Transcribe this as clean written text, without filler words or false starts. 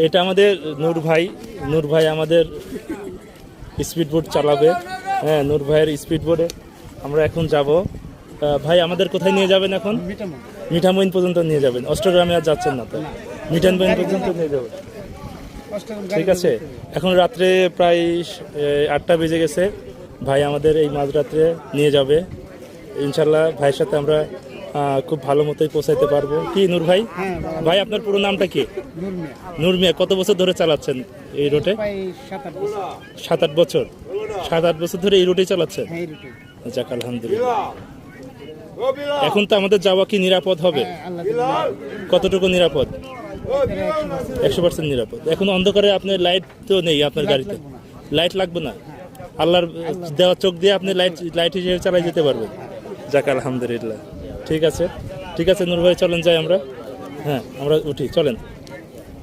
এটা আমাদের নূর ভাই আমাদের স্পিড বোট চালাবে। হ্যাঁ, নূর ভাইয়ের স্পিড বোটে আমরা এখন যাব। ভাই আমাদের কোথায় নিয়ে যাবেন এখন? মিঠামইন পর্যন্ত নিয়ে যাবেন, অষ্টগ্রামে আর যাচ্ছেন না তো? মিঠামইন পর্যন্ত নিয়ে যাবেন, ঠিক আছে। এখন রাত্রে প্রায় 8টা বেজে গেছে। ভাই আমাদের এই মাঝরাত্রে নিয়ে যাবে ইনশাল্লাহ। ভাইয়ের সাথে আমরা খুব ভালো মতোই পৌঁছাইতে পারবো। কি নূর ভাই? ভাই আপনার পুরো নামটা কি? নূর মিয়া। কত বছর ধরে চালাচ্ছেন এই রুটে? 7-8 বছর। 7-8 বছর ধরে এই রুটেই চালাচ্ছেন? যাক আলহামদুলিল্লাহ। এখন তো আমাদের যাওয়া কি নিরাপদ হবে? কতটুকু নিরাপদ? 100% নিরাপদ। এখন অন্ধকারে আপনার লাইট তো নেই আপনার গাড়িতে? লাইট লাগবে না? আল্লাহর দেওয়া চোখ দিয়ে আপনি লাইট হিসেবে চালাই যেতে পারবেন। যাক আলহামদুলিল্লাহ। ঠিক আছে নূর ভাই, চলেন যাই আমরা। হ্যাঁ, আমরা উঠি, চলেন।